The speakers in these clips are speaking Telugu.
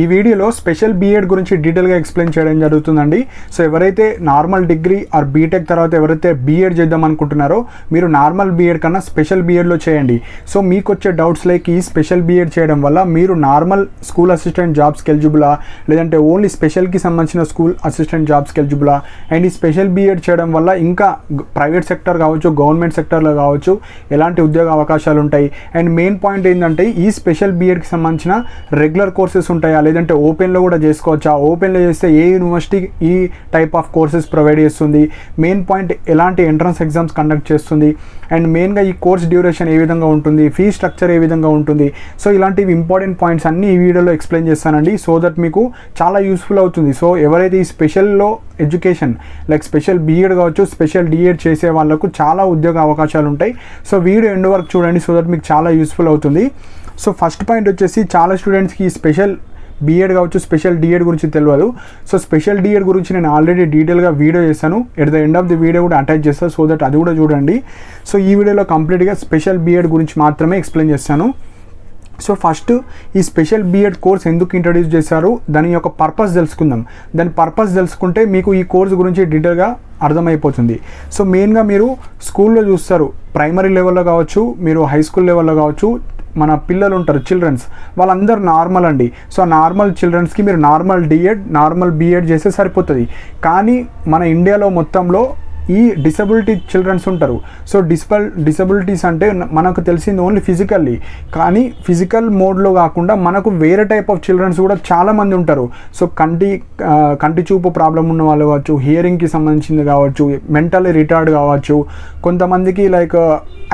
ఈ వీడియోలో స్పెషల్ బీఎడ్ గురించి డీటెయిల్గా ఎక్స్ప్లెయిన్ చేయడం జరుగుతుందండి. సో ఎవరైతే నార్మల్ డిగ్రీ ఆర్ బీటెక్ తర్వాత ఎవరైతే బీఎడ్ చేద్దాం అనుకుంటున్నారో మీరు నార్మల్ బీఎడ్ కన్నా స్పెషల్ బీఎడ్లో చేయండి. సో మీకు వచ్చే డౌట్స్ లైక్ ఈ స్పెషల్ బీఎడ్ చేయడం వల్ల మీరు నార్మల్ స్కూల్ అసిస్టెంట్ జాబ్స్కి ఎలిజిబులా, లేదంటే ఓన్లీ స్పెషల్కి సంబంధించిన స్కూల్ అసిస్టెంట్ జాబ్స్కి ఎలిజిబులా, అండ్ ఈ స్పెషల్ బీఎడ్ చేయడం వల్ల ఇంకా ప్రైవేట్ సెక్టర్ కావచ్చు, గవర్నమెంట్ సెక్టర్లో కావచ్చు ఎలాంటి ఉద్యోగ అవకాశాలు ఉంటాయి. అండ్ మెయిన్ పాయింట్ ఏంటంటే ఈ స్పెషల్ బీఎడ్కి సంబంధించిన రెగ్యులర్ కోర్సెస్ ఉంటాయా, లేదంటే ఓపెన్లో కూడా చేసుకోవచ్చా, ఓపెన్లో చేస్తే ఏ యూనివర్సిటీ ఈ టైప్ ఆఫ్ కోర్సెస్ ప్రొవైడ్ చేస్తుంది, మెయిన్ పాయింట్ ఎలాంటి ఎంట్రన్స్ ఎగ్జామ్స్ కండక్ట్ చేస్తుంది, అండ్ మెయిన్గా ఈ కోర్స్ డ్యూరేషన్ ఏ విధంగా ఉంటుంది, ఫీ స్ట్రక్చర్ ఏ విధంగా ఉంటుంది. సో ఇలాంటివి ఇంపార్టెంట్ పాయింట్స్ అన్నీ ఈ వీడియోలో ఎక్స్ప్లెయిన్ చేస్తానండి, సో దట్ మీకు చాలా యూస్ఫుల్ అవుతుంది. సో ఎవరైతే ఈ స్పెషల్లో ఎడ్యుకేషన్ లైక్ స్పెషల్ బీఎడ్ కావచ్చు, స్పెషల్ డిఎడ్ చేసే వాళ్ళకు చాలా ఉద్యోగ అవకాశాలు ఉంటాయి. సో వీడియో ఎండ్ వరకు చూడండి, సో దట్ మీకు చాలా యూస్ఫుల్ అవుతుంది. సో ఫస్ట్ పాయింట్ వచ్చేసి చాలా స్టూడెంట్స్కి స్పెషల్ బీఎడ్ కావచ్చు, స్పెషల్ డిఎడ్ గురించి తెలియదు. సో స్పెషల్ డిఎడ్ గురించి నేను ఆల్రెడీ డీటెయిల్గా వీడియో చేస్తాను, at the end of the video కూడా అటాచ్ చేస్తాను, సో దట్ అది కూడా చూడండి. సో ఈ వీడియోలో కంప్లీట్గా స్పెషల్ బీఎడ్ గురించి మాత్రమే ఎక్స్ప్లెయిన్ చేస్తాను. సో ఫస్ట్ ఈ స్పెషల్ బీఎడ్ కోర్స్ ఎందుకు ఇంట్రడ్యూస్ చేశారు, దాని యొక్క పర్పస్ తెలుసుకుందాం. దాని పర్పస్ తెలుసుకుంటే మీకు ఈ కోర్స్ గురించి డీటెయిల్గా అర్థమైపోతుంది. సో మెయిన్గా మీరు స్కూల్లో చూస్తారు, ప్రైమరీ లెవెల్లో కావచ్చు, మీరు హై స్కూల్ లెవెల్లో కావచ్చు, మన పిల్లలు ఉంటారు చిల్డ్రన్స్, వాళ్ళందరూ నార్మల్ అండి. సో నార్మల్ చిల్డ్రన్స్కి మీరు నార్మల్ డిఎడ్, నార్మల్ బీఎడ్ చేస్తే సరిపోతుంది. కానీ మన ఇండియాలో మొత్తంలో ఈ డిసబిలిటీ చిల్డ్రన్స్ ఉంటారు. సో డిసబిలిటీస్ అంటే మనకు తెలిసింది ఓన్లీ ఫిజికల్లీ, కానీ ఫిజికల్ మోడ్లో కాకుండా మనకు వేరే టైప్ ఆఫ్ చిల్డ్రన్స్ కూడా చాలామంది ఉంటారు. సో కంటి చూపు ప్రాబ్లం ఉన్న వాళ్ళు కావచ్చు, హియరింగ్కి సంబంధించింది కావచ్చు, మెంటల్లీ రిటార్డ్ కావచ్చు, కొంతమందికి లైక్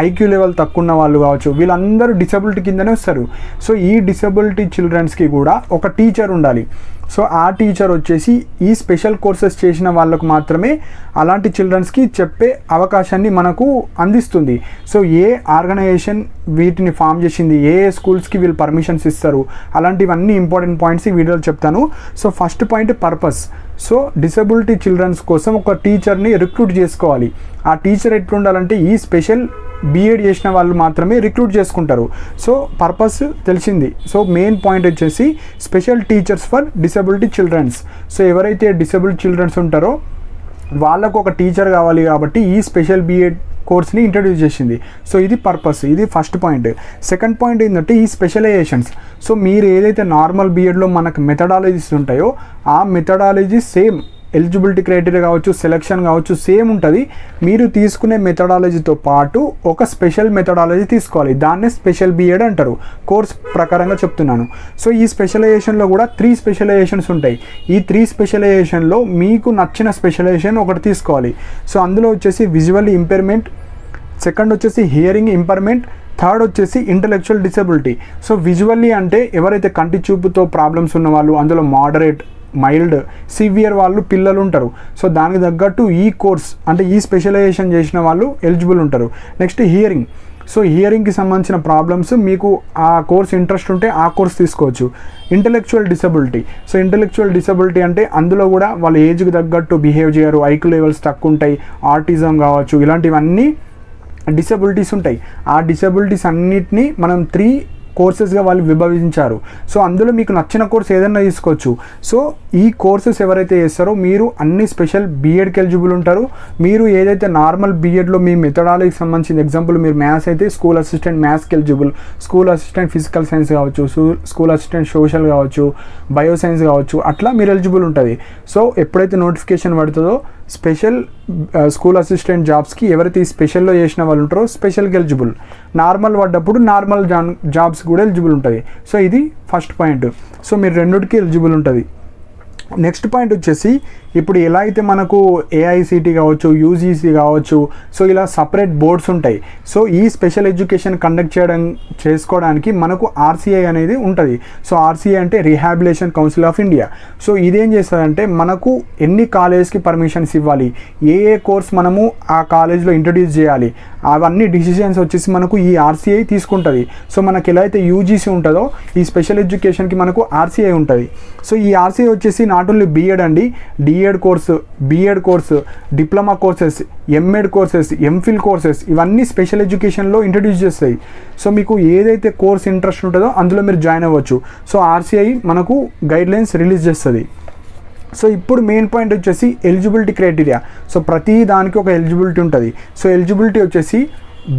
ఐక్యూ లెవెల్ తక్కువ ఉన్న వాళ్ళు కావచ్చు, వీళ్ళందరూ డిసబిలిటీ కిందనే వస్తారు. సో ఈ డిసబిలిటీ చిల్డ్రన్స్కి కూడా ఒక టీచర్ ఉండాలి. సో ఆ టీచర్ వచ్చేసి ఈ స్పెషల్ కోర్సెస్ చేసిన వాళ్ళకు మాత్రమే అలాంటి చిల్డ్రన్స్కి చెప్పే అవకాశాన్ని మనకు అందిస్తుంది. సో ఏ ఆర్గనైజేషన్ వీటిని ఫామ్ చేసింది, ఏ స్కూల్స్కి వీళ్ళు పర్మిషన్స్ ఇస్తారు, అలాంటివన్నీ ఇంపార్టెంట్ పాయింట్స్ ఈ వీడియోలో చెప్తాను. So first point purpose. So disability childrens కోసం ఒక టీచర్ని రిక్రూట్ చేసుకోవాలి. ఆ టీచర్ ఎట్లుండాలంటే ఈ స్పెషల్ బీఎడ్ చేసిన వాళ్ళు మాత్రమే రిక్రూట్ చేసుకుంటారు. సో పర్పస్ తెలిసింది. సో మెయిన్ పాయింట్ వచ్చేసి special teachers for disability childrens. So ఎవరైతే డిసబుల్ చిల్డ్రన్స్ ఉంటారో వాళ్ళకు ఒక టీచర్ కావాలి కాబట్టి ఈ స్పెషల్ బీఎడ్ కోర్స్ని ఇంట్రడ్యూస్ చేసింది. సో ఇది పర్పస్, ఇది ఫస్ట్ పాయింట్. సెకండ్ పాయింట్ ఏంటంటే ఈ స్పెషలైజేషన్స్. సో మీరు ఏదైతే నార్మల్ బీఎడ్లో మనకు మెథడాలజీస్ ఉంటాయో ఆ మెథడాలజీ సేమ్, ఎలిజిబిలిటీ క్రైటీరియా కావచ్చు, సెలెక్షన్ కావచ్చు సేమ్ ఉంటుంది. మీరు తీసుకునే మెథడాలజీతో పాటు ఒక స్పెషల్ మెథడాలజీ తీసుకోవాలి, దాన్నే స్పెషల్ బీఎడ్ అంటారు. కోర్స్ ప్రకారంగా చెప్తున్నాను. సో ఈ స్పెషలైజేషన్లో కూడా 3 స్పెషలైజేషన్స్ ఉంటాయి. ఈ 3 స్పెషలైజేషన్లో మీకు నచ్చిన స్పెషలైజేషన్ ఒకటి తీసుకోవాలి. సో అందులో వచ్చేసి విజువల్ ఇంపైర్మెంట్, సెకండ్ వచ్చేసి హియరింగ్ ఇంపైర్మెంట్, థర్డ్ వచ్చేసి ఇంటలెక్చువల్ డిసబిలిటీ. సో విజువల్లీ అంటే ఎవరైతే కంటి చూపుతో ప్రాబ్లమ్స్ ఉన్న వాళ్ళు, అందులో మోడరేట్, మైల్డ్, సివియర్ వాళ్ళు పిల్లలు ఉంటారు. సో దానికి తగ్గట్టు ఈ కోర్స్ అంటే ఈ స్పెషలైజేషన్ చేసిన వాళ్ళు ఎలిజిబుల్ ఉంటారు. Next hearing. సో హియరింగ్కి సంబంధించిన ప్రాబ్లమ్స్ మీకు ఆ కోర్స్ ఇంట్రెస్ట్ ఉంటే ఆ కోర్స్ తీసుకోవచ్చు. Intellectual disability. So intellectual disability అంటే అందులో కూడా వాళ్ళ ఏజ్కి తగ్గట్టు బిహేవ్ చేయరు, ఐక్యూ లెవెల్స్ తక్కువ ఉంటాయి, ఆటిజం కావచ్చు, ఇలాంటివన్నీ డిసబిలిటీస్ ఉంటాయి. ఆ డిసబిలిటీస్ అన్నిటినీ మనం 3 కోర్సెస్గా వాళ్ళు విభజించారు. సో అందులో మీకు నచ్చిన కోర్స్ ఏదైనా తీసుకోవచ్చు. సో ఈ కోర్సెస్ ఎవరైతే చేస్తారో మీరు అన్ని స్పెషల్ బీఎడ్కి ఎలిజిబుల్ ఉంటారు. మీరు ఏదైతే నార్మల్ బీఎడ్లో మీ మెథడాలజీకి సంబంధించిన ఎగ్జాంపుల్ మీరు మ్యాథ్స్ అయితే స్కూల్ అసిస్టెంట్ మ్యాథ్స్కి eligible, school assistant physical science కావచ్చు, స్కూల్ అసిస్టెంట్ సోషల్ కావచ్చు, బయో సైన్స్ కావచ్చు, అట్లా మీరు ఎలిజిబుల్ ఉంటుంది. సో ఎప్పుడైతే నోటిఫికేషన్ పడుతుందో స్పెషల్ స్కూల్ అసిస్టెంట్ జాబ్స్కి ఎవరైతే ఈ స్పెషల్లో చేసిన వాళ్ళు ఉంటారో స్పెషల్కి ఎలిజిబుల్, నార్మల్ పడ్డప్పుడు నార్మల్ జాబ్స్ కూడా ఎలిజిబుల్ ఉంటుంది. సో ఇది ఫస్ట్ పాయింట్. సో మీరు రెండుకి ఎలిజిబుల్ ఉంటుంది. నెక్స్ట్ పాయింట్ వచ్చేసి ఇప్పుడు ఎలా అయితే మనకు ఏఐసిటి కావచ్చు, యూజీసీ కావచ్చు, సో ఇలా సపరేట్ బోర్డ్స్ ఉంటాయి. సో ఈ స్పెషల్ ఎడ్యుకేషన్ కండక్ట్ చేసుకోవడానికి మనకు ఆర్సీఐ అనేది ఉంటుంది. సో ఆర్సీఐ అంటే rehabilitation council of India. So ఇదేం చేస్తుందంటే మనకు ఎన్ని కాలేజ్కి పర్మిషన్స్ ఇవ్వాలి, ఏ కోర్స్ మనము ఆ కాలేజ్లో ఇంట్రడ్యూస్ చేయాలి, అవన్నీ డిసిషన్స్ వచ్చేసి మనకు ఈ ఆర్సీఐ తీసుకుంటుంది. సో మనకి ఎలా అయితే యూజీసీ ఉంటుందో ఈ స్పెషల్ ఎడ్యుకేషన్కి మనకు ఆర్సీఐ ఉంటుంది. సో ఈ ఆర్సీఐ వచ్చేసి నాట్ ఓన్లీ బీఎడ్ అండి, D Ed course, B Ed course, diploma courses, M Ed courses, M Phil courses ఇవన్నీ స్పెషల్ ఎడ్యుకేషన్లో ఇంట్రడ్యూస్ చేస్తాయి. సో మీకు ఏదైతే కోర్స్ ఇంట్రెస్ట్ ఉంటుందో అందులో మీరు జాయిన్ అవ్వచ్చు. సో ఆర్సీఐ మనకు గైడ్లైన్స్ రిలీజ్ చేస్తుంది. సో ఇప్పుడు మెయిన్ పాయింట్ వచ్చేసి ఎలిజిబిలిటీ క్రైటీరియా. సో ప్రతి దానికి ఒక ఎలిజిబిలిటీ ఉంటుంది. సో ఎలిజిబిలిటీ వచ్చేసి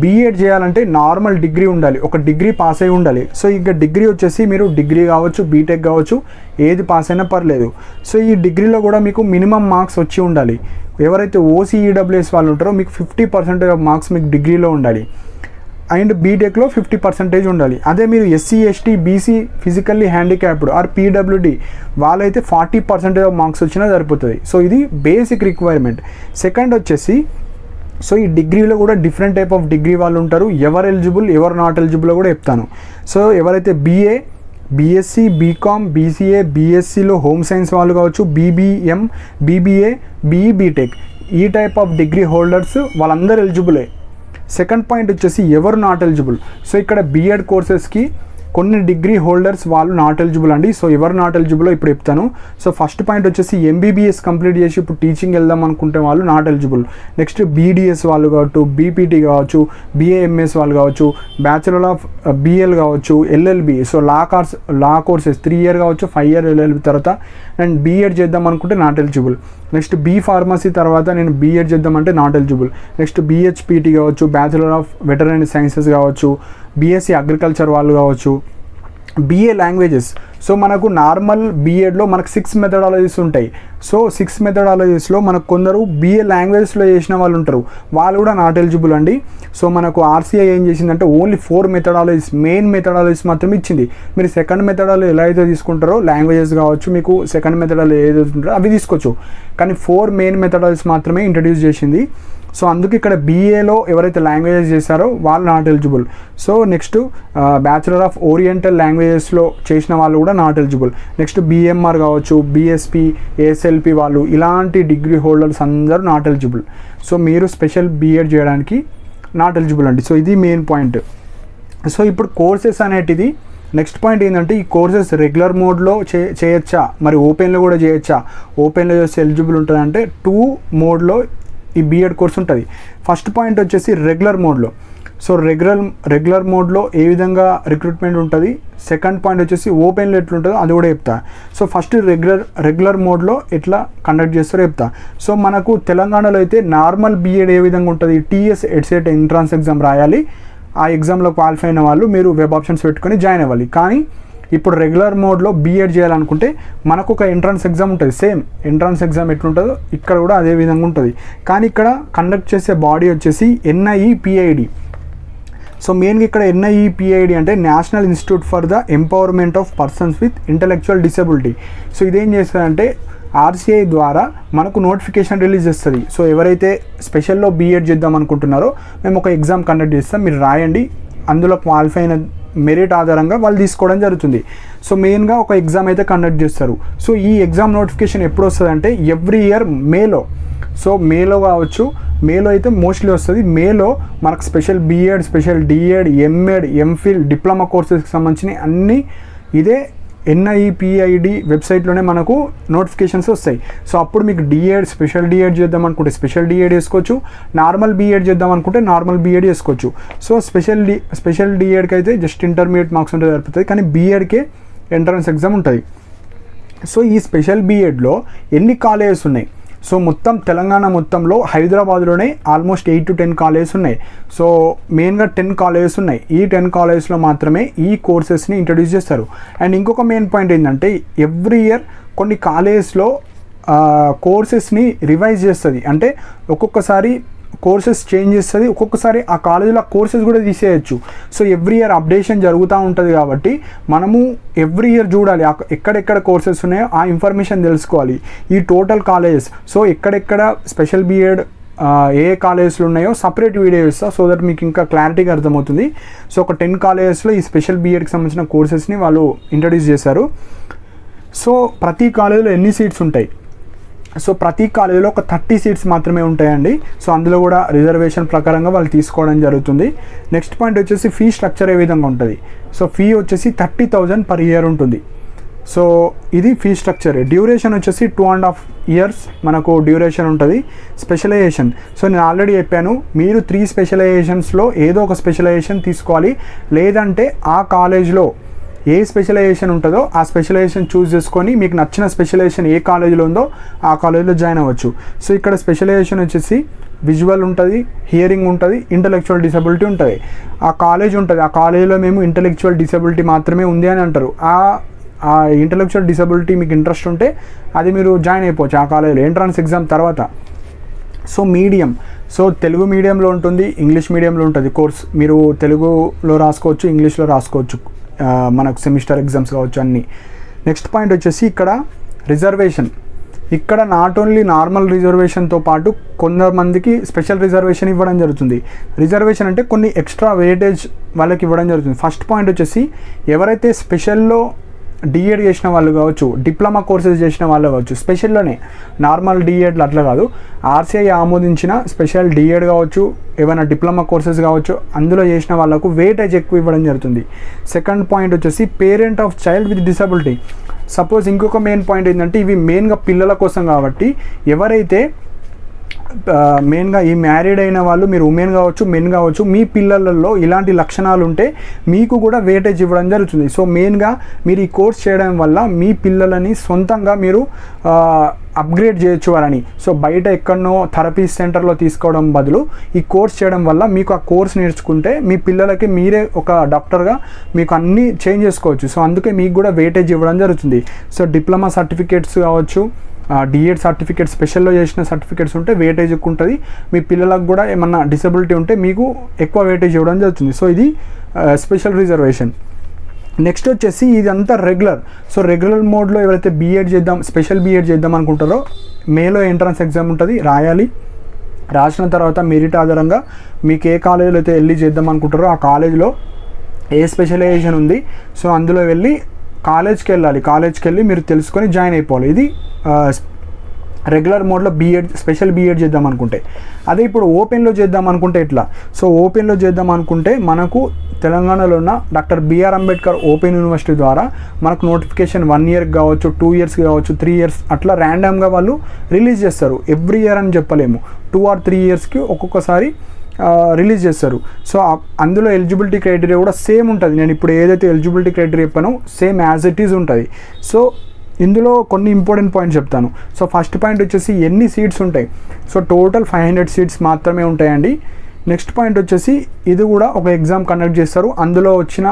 బీఎడ్ చేయాలంటే నార్మల్ డిగ్రీ ఉండాలి, ఒక డిగ్రీ పాస్ అయి ఉండాలి. సో ఇక డిగ్రీ వచ్చేసి మీరు డిగ్రీ కావచ్చు, బీటెక్ కావచ్చు, ఏది పాస్ అయినా పర్లేదు. సో ఈ డిగ్రీలో కూడా మీకు మినిమం మార్క్స్ వచ్చి ఉండాలి. ఎవరైతే ఓసీఈడబ్ల్యూఎస్ వాళ్ళు ఉంటారో మీకు 50% ఆఫ్ మార్క్స్ మీకు డిగ్రీలో ఉండాలి అండ్ బీటెక్లో 50% ఉండాలి. అదే మీరు SC, ST, BC, physically handicapped or PWD వాళ్ళైతే 40% ఆఫ్ మార్క్స్ వచ్చినా సరిపోతుంది. సో ఇది బేసిక్ రిక్వైర్మెంట్. సెకండ్ వచ్చేసి సో ఈ డిగ్రీలో కూడా డిఫరెంట్ టైప్ ఆఫ్ డిగ్రీ వాళ్ళు ఉంటారు. ఎవరు ఎలిజిబుల్, ఎవరు నాట్ ఎలిజిబుల్ కూడా చెప్తాను. సో ఎవరైతే బీఏ, బీఎస్సీ, బీకామ్, బీసీఏ, బీఎస్సీలో హోమ్ సైన్స్ వాళ్ళు కావచ్చు, బీబీఎం, బీబీఏ, బీఈ, బీటెక్ ఈ టైప్ ఆఫ్ డిగ్రీ హోల్డర్స్ వాళ్ళందరూ ఎలిజిబులే. సెకండ్ పాయింట్ వచ్చేసి ఎవరు నాట్ ఎలిజిబుల్. సో ఇక్కడ బీఎడ్ కోర్సెస్కి కొన్ని డిగ్రీ హోల్డర్స్ వాళ్ళు నాట్ ఎలిజిబుల్ అండి. సో ఎవరు నాట్ ఎలిజిబుల్ ఇప్పుడు చెప్తాను. సో ఫస్ట్ పాయింట్ వచ్చేసి ఎంబీబీఎస్ కంప్లీట్ చేసి ఇప్పుడు టీచింగ్ వెళ్దాం అనుకుంటే వాళ్ళు నాట్ ఎలిజిబుల్. నెక్స్ట్ బీడీఎస్ వాళ్ళు కావచ్చు, బీపీటీ కావచ్చు, బీఏఎంఎస్ వాళ్ళు కావచ్చు, బ్యాచులర్ ఆఫ్ బీఎల్ కావచ్చు, ఎల్ఎల్బి. సో లా కోర్సెస్ 3 year కావచ్చు, 5 year ఎల్ఎల్బి తర్వాత అండ్ బీఎడ్ చేద్దాం అనుకుంటే not eligible. Next B pharmacy తర్వాత నేను బీఎడ్ చేద్దామంటే నాట్ ఎలిజిబుల్. నెక్స్ట్ బీహెచ్పీటీ కావచ్చు, బ్యాచులర్ ఆఫ్ వెటరనరీ సైన్సెస్ కావచ్చు, బీఎస్సీ అగ్రికల్చర్ వాళ్ళు కావచ్చు, బీఏ లాంగ్వేజెస్. సో మనకు నార్మల్ బీఎడ్లో మనకు 6 మెథడాలజీస్ ఉంటాయి. సో 6 మెథడాలజీస్లో మనకు కొందరు బీఏ లాంగ్వేజెస్లో చేసిన వాళ్ళు ఉంటారు, వాళ్ళు కూడా నాట్ ఎలిజిబుల్ అండి. సో మనకు ఆర్సీఐ ఏం చేసిందంటే ఓన్లీ 4 మెథడాలజీస్, మెయిన్ మెథడాలజీస్ మాత్రమే ఇచ్చింది. మీరు సెకండ్ మెథడాలజీ ఎలా అయితే తీసుకుంటారో లాంగ్వేజెస్ కావచ్చు, మీకు సెకండ్ మెథడాలజీ ఏదైతే ఉంటారో అవి తీసుకోవచ్చు. కానీ 4 మెయిన్ మెథడాలజీస్ మాత్రమే ఇంట్రడ్యూస్ చేసింది. సో అందుకు ఇక్కడ బీఏలో ఎవరైతే లాంగ్వేజెస్ చేశారో వాళ్ళు not eligible. So next bachelor of oriental లాంగ్వేజెస్లో చేసిన వాళ్ళు కూడా నాట్ ఎలిజిబుల్. నెక్స్ట్ బీఎంఆర్ కావచ్చు, బీఎస్పీ, ఏఎస్ఎల్పి వాళ్ళు ఇలాంటి డిగ్రీ హోల్డర్స్ అందరూ నాట్ ఎలిజిబుల్. సో మీరు స్పెషల్ బీఎడ్ చేయడానికి నాట్ ఎలిజిబుల్ అండి. సో ఇది మెయిన్ పాయింట్. సో ఇప్పుడు కోర్సెస్ అనేటిది నెక్స్ట్ పాయింట్ ఏంటంటే ఈ కోర్సెస్ రెగ్యులర్ మోడ్లో చేయొచ్చా, మరి ఓపెన్లో కూడా చేయొచ్చా. ఓపెన్లో చేస్తే ఎలిజిబుల్ ఉంటుందంటే 2 మోడ్లో ఈ బీఎడ్ కోర్స్ ఉంటుంది. ఫస్ట్ పాయింట్ వచ్చేసి రెగ్యులర్ మోడ్లో. సో రెగ్యులర్ మోడ్లో ఏ విధంగా రిక్రూట్మెంట్ ఉంటుంది. సెకండ్ పాయింట్ వచ్చేసి ఓపెన్లో ఎట్లుంటుందో అది కూడా చెప్తా. సో ఫస్ట్ రెగ్యులర్ మోడ్లో ఎట్లా కండక్ట్ చేస్తారో చెప్తా. సో మనకు తెలంగాణలో అయితే నార్మల్ బీఎడ్ ఏ విధంగా ఉంటుంది, టీఎస్ ఎడ్సెట్ ఎంట్రన్స్ ఎగ్జామ్ రాయాలి. ఆ ఎగ్జామ్లో క్వాలిఫై అయిన వాళ్ళు మీరు వెబ్ ఆప్షన్స్ పెట్టుకొని జాయిన్ అవ్వాలి. కానీ ఇప్పుడు రెగ్యులర్ మోడ్లో బీఎడ్ చేయాలనుకుంటే మనకు ఒక ఎంట్రన్స్ ఎగ్జామ్ ఉంటుంది. సేమ్ ఎంట్రన్స్ ఎగ్జామ్ ఎట్లుంటుందో ఇక్కడ కూడా అదే విధంగా ఉంటుంది. కానీ ఇక్కడ కండక్ట్ చేసే బాడీ వచ్చేసి ఎన్ఐఈపిఐడి. సో మెయిన్గా ఇక్కడ ఎన్ఐఈపిఐడి అంటే national institute for the empowerment of persons with intellectual disability. So ఇదేం చేస్తుందంటే ఆర్సీఐ ద్వారా మనకు నోటిఫికేషన్ రిలీజ్ చేస్తుంది. సో ఎవరైతే స్పెషల్లో బీఎడ్ చేద్దాం అనుకుంటున్నారో మేము ఒక ఎగ్జామ్ కండక్ట్ చేస్తాం, మీరు రాయండి, అందులో క్వాలిఫై అయిన మెరిట్ ఆధారంగా వాళ్ళు తీసుకోవడం జరుగుతుంది. సో మెయిన్గా ఒక ఎగ్జామ్ అయితే కండక్ట్ చేస్తారు. సో ఈ ఎగ్జామ్ నోటిఫికేషన్ ఎప్పుడు వస్తుంది అంటే ఎవ్రీ ఇయర్ మేలో. సో మేలో కావచ్చు, మేలో అయితే మోస్ట్లీ వస్తుంది. మేలో మనకు special BEd, special DEd, MEd, MPhil, diploma కోర్సెస్కి సంబంధించిన అన్నీ ఇదే ఎన్ఐఈపిఐడి వెబ్సైట్లోనే మనకు నోటిఫికేషన్స్ వస్తాయి. సో అప్పుడు మీకు డిఎడ్, స్పెషల్ డిఎడ్ చేద్దాం అనుకుంటే స్పెషల్ డిఎడ్ చేసుకోవచ్చు, నార్మల్ బీఎడ్ చేద్దాం అనుకుంటే నార్మల్ బీఎడ్ చేసుకోవచ్చు. సో స్పెషల్ డిఎడ్కి అయితే జస్ట్ ఇంటర్మీడియట్ మార్క్స్ ఉంటే సరిపోతుంది, కానీ బీఎడ్కే ఎంట్రన్స్ ఎగ్జామ్ ఉంటుంది. సో ఈ స్పెషల్ బీఎడ్లో ఎన్ని కాలేజెస్ ఉన్నాయి. సో మొత్తం తెలంగాణ మొత్తంలో హైదరాబాద్లోనే ఆల్మోస్ట్ 8 to 10 కాలేజెస్ ఉన్నాయి. సో మెయిన్గా 10 కాలేజెస్ ఉన్నాయి. ఈ 10 కాలేజెస్లో మాత్రమే ఈ కోర్సెస్ని ఇంట్రడ్యూస్ చేస్తారు. అండ్ ఇంకొక మెయిన్ పాయింట్ ఏంటంటే ఎవ్రీ ఇయర్ కొన్ని కాలేజెస్లో కోర్సెస్ని రివైజ్ చేస్తుంది. అంటే ఒక్కొక్కసారి కోర్సెస్ చేంజ్ చేస్తుంది, ఒక్కొక్కసారి ఆ కాలేజీలో కోర్సెస్ కూడా తీసేయచ్చు. సో ఎవ్రీ ఇయర్ అప్డేషన్ జరుగుతూ ఉంటుంది కాబట్టి మనము ఎవ్రీ ఇయర్ చూడాలి ఎక్కడెక్కడ కోర్సెస్ ఉన్నాయో ఆ ఇన్ఫర్మేషన్ తెలుసుకోవాలి. ఈ టోటల్ కాలేజెస్, సో ఎక్కడెక్కడ స్పెషల్ బీఎడ్ ఏ కాలేజెస్లో ఉన్నాయో సపరేట్ వీడియో ఇస్తా, సో దట్ మీకు ఇంకా క్లారిటీగా అర్థమవుతుంది. సో ఒక 10 కాలేజెస్లో ఈ స్పెషల్ బీఎడ్కి సంబంధించిన కోర్సెస్ని వాళ్ళు ఇంట్రడ్యూస్ చేశారు. సో ప్రతి కాలేజీలో ఎన్ని సీట్స్ ఉంటాయి, సో ప్రతి కాలేజీలో ఒక 30 సీట్స్ మాత్రమే ఉంటాయండి. సో అందులో కూడా రిజర్వేషన్ ప్రకారంగా వాళ్ళు తీసుకోవడం జరుగుతుంది. నెక్స్ట్ పాయింట్ వచ్చేసి ఫీ స్ట్రక్చర్ ఏ విధంగా ఉంటుంది. సో ఫీ వచ్చేసి 30,000 per year ఉంటుంది. సో ఇది ఫీ స్ట్రక్చర్. డ్యూరేషన్ వచ్చేసి 2.5 years మనకు డ్యూరేషన్ ఉంటుంది. స్పెషలైజేషన్, సో నేను ఆల్రెడీ చెప్పాను, మీరు 3 స్పెషలైజేషన్స్లో ఏదో ఒక స్పెషలైజేషన్ తీసుకోవాలి. లేదంటే ఆ కాలేజ్లో ఏ స్పెషలైజేషన్ ఉంటుందో ఆ స్పెషలైజేషన్ చూస్ చేసుకొని మీకు నచ్చిన స్పెషలైజేషన్ ఏ కాలేజీలో ఉందో ఆ కాలేజీలో జాయిన్ అవ్వచ్చు. సో ఇక్కడ స్పెషలైజేషన్ వచ్చేసి విజువల్ ఉంటుంది, హియరింగ్ ఉంటుంది, ఇంటలెక్చువల్ డిసబిలిటీ ఉంటుంది. ఆ కాలేజ్ ఉంటుంది, ఆ కాలేజీలో మేము ఇంటలెక్చువల్ డిసబిలిటీ మాత్రమే ఉంది అని అంటారు. ఆ ఇంటలెక్చువల్ డిసబిలిటీ మీకు ఇంట్రెస్ట్ ఉంటే అది మీరు జాయిన్ అయిపోవచ్చు ఆ కాలేజీలో ఎంట్రన్స్ ఎగ్జామ్ తర్వాత. సో మీడియం, సో తెలుగు మీడియంలో ఉంటుంది, ఇంగ్లీష్ మీడియంలో ఉంటుంది కోర్స్. మీరు తెలుగులో రాసుకోవచ్చు, ఇంగ్లీష్లో రాసుకోవచ్చు, మనకు సెమిస్టర్ ఎగ్జామ్స్ కావచ్చు అన్నీ. నెక్స్ట్ పాయింట్ వచ్చేసి ఇక్కడ రిజర్వేషన్. ఇక్కడ నాట్ ఓన్లీ నార్మల్ రిజర్వేషన్తో పాటు కొంతమందికి స్పెషల్ రిజర్వేషన్ ఇవ్వడం జరుగుతుంది. రిజర్వేషన్ అంటే కొన్ని ఎక్స్ట్రా వెయిటేజ్ వాళ్ళకి ఇవ్వడం జరుగుతుంది. ఫస్ట్ పాయింట్ వచ్చేసి ఎవరైతే స్పెషల్లో డిఎడ్ చేసిన వాళ్ళు కావచ్చు, డిప్లొమా కోర్సెస్ చేసిన వాళ్ళు కావచ్చు, స్పెషల్లోనే నార్మల్ డిఎడ్లు అట్లా కాదు, ఆర్సీఐ ఆమోదించిన స్పెషల్ డిఎడ్ కావచ్చు, ఏమైనా డిప్లొమా కోర్సెస్ కావచ్చు, అందులో చేసిన వాళ్ళకు వెయిటేజ్ ఎక్కువ ఇవ్వడం జరుగుతుంది. సెకండ్ పాయింట్ వచ్చేసి parent of child with disability. Suppose ఇంకొక మెయిన్ పాయింట్ ఏంటంటే ఇవి మెయిన్గా పిల్లల కోసం కాబట్టి ఎవరైతే మెయిన్గా ఈ మ్యారీడ్ అయిన వాళ్ళు, మీరు ఉమెన్ కావచ్చు, మెన్ కావచ్చు, మీ పిల్లలలో ఇలాంటి లక్షణాలు ఉంటే మీకు కూడా వెయిటేజ్ ఇవ్వడం జరుగుతుంది. సో మెయిన్గా మీరు ఈ కోర్స్ చేయడం వల్ల మీ పిల్లలని సొంతంగా మీరు అప్గ్రేడ్ చేయొచ్చు వాళ్ళని. సో బయట ఎక్కడనో థెరపీ సెంటర్లో తీసుకోవడం బదులు ఈ కోర్స్ చేయడం వల్ల మీకు ఆ కోర్స్ నేర్చుకుంటే మీ పిల్లలకి మీరే ఒక డాక్టర్గా మీకు అన్నీ చేంజ్ చేసుకోవచ్చు. సో అందుకే మీకు కూడా వెయిటేజ్ ఇవ్వడం జరుగుతుంది. సో డిప్లొమా సర్టిఫికేట్స్ కావచ్చు, డిఎడ్ సర్టిఫికేట్, స్పెషల్లో చేసిన సర్టిఫికేట్స్ ఉంటే వెయిటేజ్ ఎక్కువ ఉంటుంది. మీ పిల్లలకు కూడా ఏమన్నా డిసబిలిటీ ఉంటే మీకు ఎక్కువ వెయిటేజ్ ఇవ్వడం జరుగుతుంది. సో ఇది స్పెషల్ రిజర్వేషన్. నెక్స్ట్ వచ్చేసి ఇదంతా రెగ్యులర్. సో రెగ్యులర్ మోడ్లో ఎవరైతే బీఎడ్ చేద్దాం, స్పెషల్ బీఎడ్ చేద్దాం అనుకుంటారో మేలో ఎంట్రన్స్ ఎగ్జామ్ ఉంటుంది, రాయాలి. రాసిన తర్వాత మెరిట్ ఆధారంగా మీకు ఏ కాలేజీలో అయితే వెళ్ళి చేద్దాం అనుకుంటారో ఆ కాలేజీలో ఏ స్పెషలైజేషన్ ఉంది సో అందులో వెళ్ళి కాలేజ్కి వెళ్ళాలి. కాలేజ్కి వెళ్ళి మీరు తెలుసుకొని జాయిన్ అయిపోవాలి. ఇది రెగ్యులర్ మోడ్లో బీఎడ్, స్పెషల్ బీఎడ్ చేద్దాం అనుకుంటే. అదే ఇప్పుడు ఓపెన్లో చేద్దాం అనుకుంటే ఎట్లా? సో ఓపెన్లో చేద్దాం అనుకుంటే మనకు తెలంగాణలో ఉన్న doctor B R Ambedkar open university ద్వారా మనకు నోటిఫికేషన్ 1 year కావచ్చు, 2 years కావచ్చు, 3 years అట్లా ర్యాండమ్గా వాళ్ళు రిలీజ్ చేస్తారు. ఎవ్రీ ఇయర్ అని చెప్పలేము, 2 or 3 yearsకి ఒక్కొక్కసారి రిలీజ్ చేస్తారు. సో అందులో ఎలిజిబిలిటీ క్రైటీరియా కూడా సేమ్ ఉంటుంది. నేను ఇప్పుడు ఏదైతే ఎలిజిబిలిటీ క్రైటీరియా చెప్పానో సేమ్ యాజ్ ఇట్ ఈజ్ ఉంటుంది. సో ఇందులో కొన్ని ఇంపార్టెంట్ పాయింట్స్ చెప్తాను. సో ఫస్ట్ పాయింట్ వచ్చేసి ఎన్ని సీట్స్ ఉంటాయి. సో టోటల్ 500 seats మాత్రమే ఉంటాయండి. నెక్స్ట్ పాయింట్ వచ్చేసి ఇది కూడా ఒక ఎగ్జామ్ కండక్ట్ చేస్తారు. అందులో వచ్చిన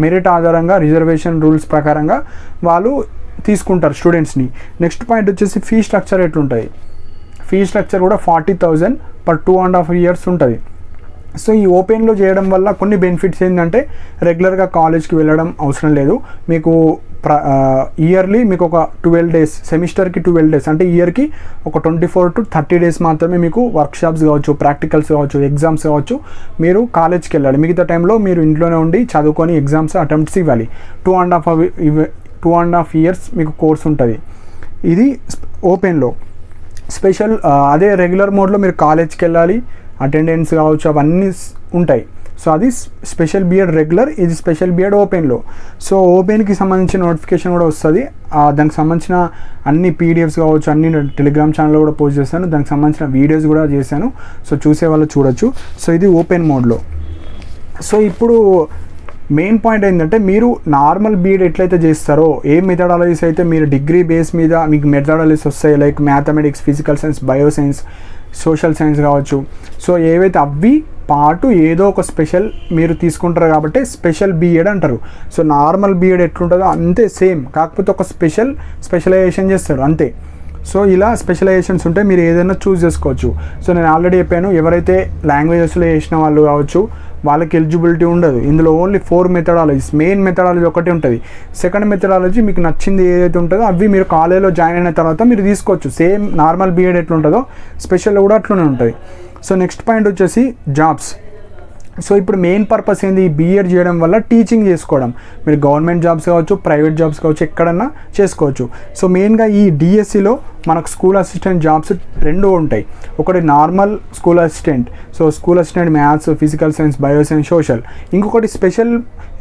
మెరిట్ ఆధారంగా రిజర్వేషన్ రూల్స్ ప్రకారంగా వాళ్ళు తీసుకుంటారు స్టూడెంట్స్ని. నెక్స్ట్ పాయింట్ వచ్చేసి ఫీ స్ట్రక్చర్ ఎట్లుంటుంది. ఫీ స్ట్రక్చర్ కూడా 40,000 per 2.5 years ఉంటుంది. సో ఈ ఓపెన్లో చేయడం వల్ల కొన్ని బెనిఫిట్స్ ఏంటంటే రెగ్యులర్గా కాలేజ్కి వెళ్ళడం అవసరం లేదు. మీకు ఇయర్లీ మీకు ఒక 12 days, సెమిస్టర్కి 12 days, అంటే ఇయర్కి ఒక 24 to 30 days మాత్రమే మీకు వర్క్షాప్స్ కావచ్చు, ప్రాక్టికల్స్ కావచ్చు, ఎగ్జామ్స్ కావచ్చు మీరు కాలేజ్కి వెళ్ళాలి. మిగతా టైంలో మీరు ఇంట్లోనే ఉండి చదువుకొని ఎగ్జామ్స్ అటెంప్ట్స్ ఇవ్వాలి. 2.5 years మీకు కోర్స్ ఉంటుంది. ఇది ఓపెన్లో. స్పెషల్ అదే రెగ్యులర్ మోడ్లో మీరు కాలేజ్కి వెళ్ళాలి, అటెండెన్స్ కావచ్చు అవన్నీ ఉంటాయి. సో అది స్పెషల్ బీఎడ్ రెగ్యులర్, ఇది స్పెషల్ బీఎడ్ ఓపెన్లో. సో ఓపెన్కి సంబంధించిన నోటిఫికేషన్ కూడా వస్తుంది. దానికి సంబంధించిన అన్ని పీడిఎఫ్స్ కావచ్చు అన్ని టెలిగ్రామ్ ఛానల్లో కూడా పోస్ట్ చేశాను. దానికి సంబంధించిన వీడియోస్ కూడా చేశాను. సో చూసే వాళ్ళు చూడొచ్చు. సో ఇది ఓపెన్ మోడ్లో. సో ఇప్పుడు మెయిన్ పాయింట్ ఏంటంటే మీరు నార్మల్ బీఎడ్ ఎట్లయితే చేస్తారో ఏ మెథడాలజీస్ అయితే మీరు డిగ్రీ బేస్ మీద మీకు మెథడాలజీస్ వస్తాయి, like mathematics, physical science, bio science, social science కావచ్చు. సో ఏవైతే అవి పాటు ఏదో ఒక స్పెషల్ మీరు తీసుకుంటారు కాబట్టి స్పెషల్ బీఎడ్ అంటారు. సో నార్మల్ బీఎడ్ ఎట్లుంటుందో అంతే సేమ్, కాకపోతే ఒక స్పెషలైజేషన్ చేస్తారు అంతే. సో ఇలా స్పెషలైజేషన్స్ ఉంటే మీరు ఏదైనా చూస్ చేసుకోవచ్చు. సో నేను ఆల్రెడీ చెప్పాను, ఎవరైతే లాంగ్వేజెస్లో చేసిన వాళ్ళు కావచ్చు వాళ్ళకి ఎలిజిబిలిటీ ఉండదు. ఇందులో ఓన్లీ 4 మెథడాలజీస్. మెయిన్ మెథడాలజీ ఒకటి ఉంటుంది. సెకండ్ మెథడాలజీ మీకు నచ్చింది ఏదైతే ఉంటుందో అవి మీరు కాలేజ్లో జాయిన్ అయిన తర్వాత మీరు తీసుకోవచ్చు. సేమ్ నార్మల్ బీఎడ్ ఎట్లుంటుందో స్పెషల్లో కూడా అట్లనే ఉంటుంది. సో నెక్స్ట్ పాయింట్ వచ్చేసి జాబ్స్. సో ఇప్పుడు మెయిన్ పర్పస్ ఏంది, బీఎడ్ చేయడం వల్ల టీచింగ్ చేసుకోవడం. మీరు గవర్నమెంట్ జాబ్స్ కావచ్చు, ప్రైవేట్ జాబ్స్ కావచ్చు, ఎక్కడన్నా చేసుకోవచ్చు. సో మెయిన్గా ఈ డిఎస్సిలో మనకు స్కూల్ అసిస్టెంట్ జాబ్స్ 2 ఉంటాయి. ఒకటి normal school assistant, so school assistant maths, physical science, bio science, social. ఇంకొకటి స్పెషల్,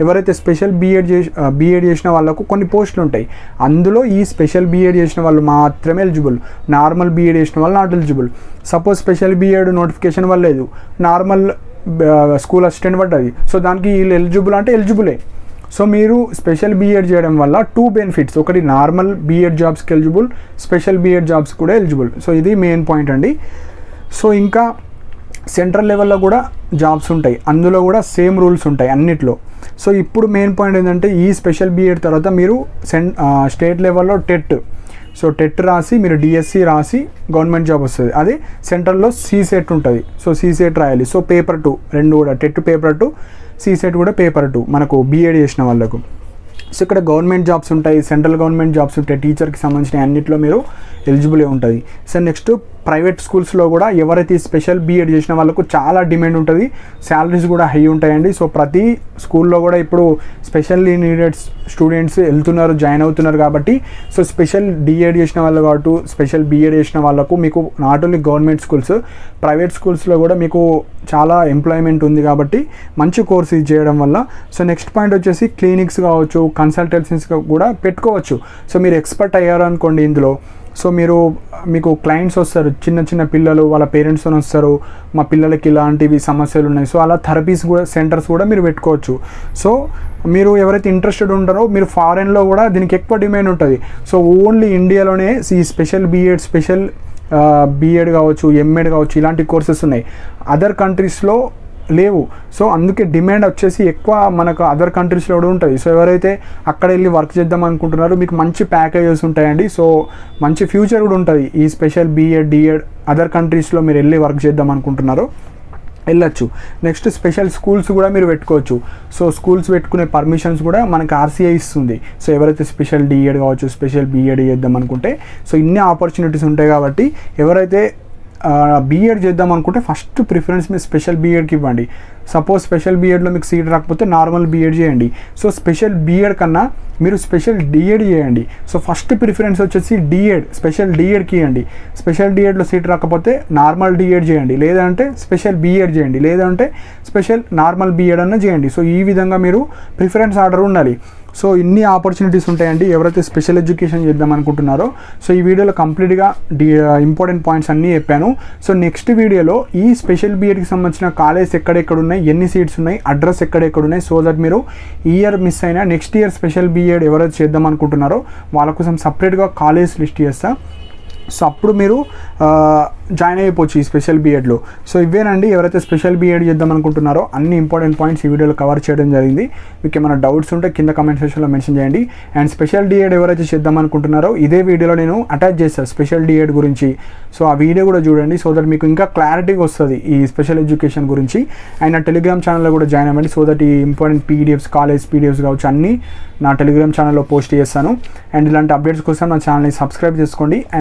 ఎవరైతే స్పెషల్ బీఎడ్ చేసిన వాళ్ళకు కొన్ని పోస్టులు ఉంటాయి. అందులో ఈ స్పెషల్ బీఎడ్ చేసిన వాళ్ళు మాత్రమే ఎలిజిబుల్, నార్మల్ బీఎడ్ చేసిన వాళ్ళు not eligible. Suppose special B Ed notification వల్ల లేదు, నార్మల్ స్కూల్ అసిస్టెంట్ పడ్డది, సో దానికి వీళ్ళు ఎలిజిబుల్ అంటే ఎలిజిబులే. సో మీరు స్పెషల్ బీఎడ్ చేయడం వల్ల 2 బెనిఫిట్స్, ఒకటి నార్మల్ బీఎడ్ జాబ్స్కి ఎలిజిబుల్, స్పెషల్ బీఎడ్ జాబ్స్ కూడా ఎలిజిబుల్. సో ఇది మెయిన్ పాయింట్ అండి. సో ఇంకా సెంట్రల్ లెవెల్లో కూడా జాబ్స్ ఉంటాయి, అందులో కూడా సేమ్ రూల్స్ ఉంటాయి అన్నిట్లో. సో ఇప్పుడు మెయిన్ పాయింట్ ఏంటంటే ఈ స్పెషల్ బీఎడ్ తర్వాత మీరు స్టేట్ లెవెల్లో టెట్ రాసి మీరు డిఎస్సి రాసి గవర్నమెంట్ జాబ్ వస్తుంది. అదే సెంట్రల్లో సీసెట్ ఉంటుంది, సో సీసెట్ రాయాలి. సో పేపర్ 2 2 కూడా, టెట్ పేపర్ 2, సీసెట్ కూడా పేపర్ 2 మనకు బీఎడ్ చేసిన వాళ్ళకు. సో ఇక్కడ గవర్నమెంట్ జాబ్స్ ఉంటాయి, సెంట్రల్ గవర్నమెంట్ జాబ్స్ ఉంటాయి, టీచర్కి సంబంధించిన అన్నింటిలో మీరు ఎలిజిబుల్ ఉంటుంది. సో నెక్స్ట్ ప్రైవేట్ స్కూల్స్లో కూడా ఎవరైతే స్పెషల్ బీఎడ్ చేసిన వాళ్ళకు చాలా డిమాండ్ ఉంటుంది, శాలరీస్ కూడా హై ఉంటాయండి. సో ప్రతి స్కూల్లో కూడా ఇప్పుడు స్పెషల్లీ నీడెడ్ స్టూడెంట్స్ వెళ్తున్నారు, జాయిన్ అవుతున్నారు. కాబట్టి సో స్పెషల్ డిఎడ్ చేసిన వాళ్ళు కాబట్టి స్పెషల్ బీఎడ్ చేసిన వాళ్ళకు మీకు not only government schools, private స్కూల్స్లో కూడా మీకు చాలా ఎంప్లాయ్మెంట్ ఉంది. కాబట్టి మంచి కోర్స్ ఇది చేయడం వల్ల. సో నెక్స్ట్ పాయింట్ వచ్చేసి క్లినిక్స్ కావచ్చు, కన్సల్టెన్సీస్ కూడా పెట్టుకోవచ్చు. సో మీరు ఎక్స్పర్ట్ అయ్యారు అనుకోండి ఇందులో, సో మీకు క్లయింట్స్ వస్తారు, చిన్న చిన్న పిల్లలు వాళ్ళ పేరెంట్స్తో వస్తారు, మా పిల్లలకి ఇలాంటివి సమస్యలు ఉన్నాయి. సో అలా థెరపీస్ కూడా సెంటర్స్ కూడా మీరు పెట్టుకోవచ్చు. సో మీరు ఎవరైతే ఇంట్రెస్టెడ్ ఉంటారో మీరు ఫారెన్లో కూడా దీనికి ఎక్కువ డిమాండ్ ఉంటుంది. సో ఓన్లీ ఇండియాలోనే ఈ స్పెషల్ బీఎడ్ కావచ్చు, ఎంఎడ్ కావచ్చు, ఇలాంటి కోర్సెస్ ఉన్నాయి, అదర్ కంట్రీస్లో లేవు. సో అందుకే డిమాండ్ వచ్చేసి ఎక్కువ మనకు అదర్ కంట్రీస్లో కూడా ఉంటుంది. సో ఎవరైతే అక్కడ వెళ్ళి వర్క్ చేద్దాం అనుకుంటున్నారో మీకు మంచి ప్యాకేజెస్ ఉంటాయండి. సో మంచి ఫ్యూచర్ కూడా ఉంటుంది. ఈ స్పెషల్ బీఎడ్ డిఎడ్ అదర్ కంట్రీస్లో మీరు వెళ్ళి వర్క్ చేద్దాం అనుకుంటున్నారో వెళ్ళచ్చు. నెక్స్ట్ స్పెషల్ స్కూల్స్ కూడా మీరు పెట్టుకోవచ్చు. సో స్కూల్స్ పెట్టుకునే పర్మిషన్స్ కూడా మనకి ఆర్సీఐ ఇస్తుంది. సో ఎవరైతే స్పెషల్ డిఎడ్ కావచ్చు, స్పెషల్ బీఎడ్ చేద్దాం అనుకుంటే సో ఇన్ని ఆపర్చునిటీస్ ఉంటాయి. కాబట్టి ఎవరైతే బీఎడ్ చేద్దాం అనుకుంటే ఫస్ట్ ప్రిఫరెన్స్ మీరు స్పెషల్ బీఎడ్కి ఇవ్వండి. సపోజ్ స్పెషల్ బీఎడ్లో మీకు సీట్ రాకపోతే నార్మల్ బీఎడ్ చేయండి. సో స్పెషల్ బీఎడ్ కన్నా మీరు స్పెషల్ డిఎడ్ చేయండి. సో ఫస్ట్ ప్రిఫరెన్స్ వచ్చేసి స్పెషల్ డిఎడ్కి ఇవ్వండి. స్పెషల్ డిఎడ్లో సీట్ రాకపోతే నార్మల్ డిఎడ్ చేయండి, లేదంటే స్పెషల్ బీఎడ్ చేయండి, లేదంటే స్పెషల్ నార్మల్ బీఎడ్ అన్న చేయండి. సో ఈ విధంగా మీరు ప్రిఫరెన్స్ ఆర్డర్ ఉండాలి. సో ఇన్ని ఆపర్చునిటీస్ ఉంటాయండి ఎవరైతే స్పెషల్ ఎడ్యుకేషన్ చేద్దాం అనుకుంటున్నారో. సో ఈ వీడియోలో కంప్లీట్గా ఇంపార్టెంట్ పాయింట్స్ అన్నీ చెప్పాను. సో నెక్స్ట్ వీడియోలో ఈ స్పెషల్ బీఎడ్కి సంబంధించిన కాలేజ్ ఎక్కడెక్కడ ఉన్నాయి, ఎన్ని సీట్స్ ఉన్నాయి, అడ్రస్ ఎక్కడెక్కడ ఉన్నాయి, సో దట్ మీరు ఈ ఇయర్ మిస్ అయినా నెక్స్ట్ ఇయర్ స్పెషల్ బీఎడ్ ఎవరైతే చేద్దాం అనుకుంటున్నారో వాళ్ళ కోసం సపరేట్గా కాలేజ్ లిస్ట్ చేస్తా. సో అప్పుడు మీరు జాయిన్ అయిపోవచ్చు ఈ స్పెషల్ బీఎడ్లో. సో ఇవేనండి ఎవరైతే స్పెషల్ బీఎడ్ చేద్దాం అనుకుంటున్నారో అన్ని ఇంపార్టెంట్ పాయింట్స్ ఈ వీడియోలో కవర్ చేయడం జరిగింది. మీకు ఏమైనా డౌట్స్ ఉంటే కింద కామెంట్ సెక్షన్లో మెన్షన్ చేయండి. అండ్ స్పెషల్ డిఎడ్ ఎవరైతే చేద్దాం అనుకుంటున్నారో ఇదే వీడియోలో నేను అటాచ్ చేస్తాను స్పెషల్ డిఎడ్ గురించి. సో ఆ వీడియో కూడా చూడండి, సో దట్ మీకు ఇంకా క్లారిటీగా వస్తుంది ఈ స్పెషల్ ఎడ్యుకేషన్ గురించి. అండ్ నా టెలిగ్రామ్ ఛానల్లో కూడా జాయిన్ అవ్వండి. సో దట్ ఈ ఇంపార్టెంట్ పీడిఎఫ్స్, కాలేజ్ పీడిఎఫ్స్ కావచ్చు అన్నీ నా టెలిగ్రామ్ ఛానల్లో పోస్ట్ చేస్తాను. అండ్ ఇలాంటి అప్డేట్స్ కోసం నా ఛానల్ని సబ్స్క్రైబ్ చేసుకోండి.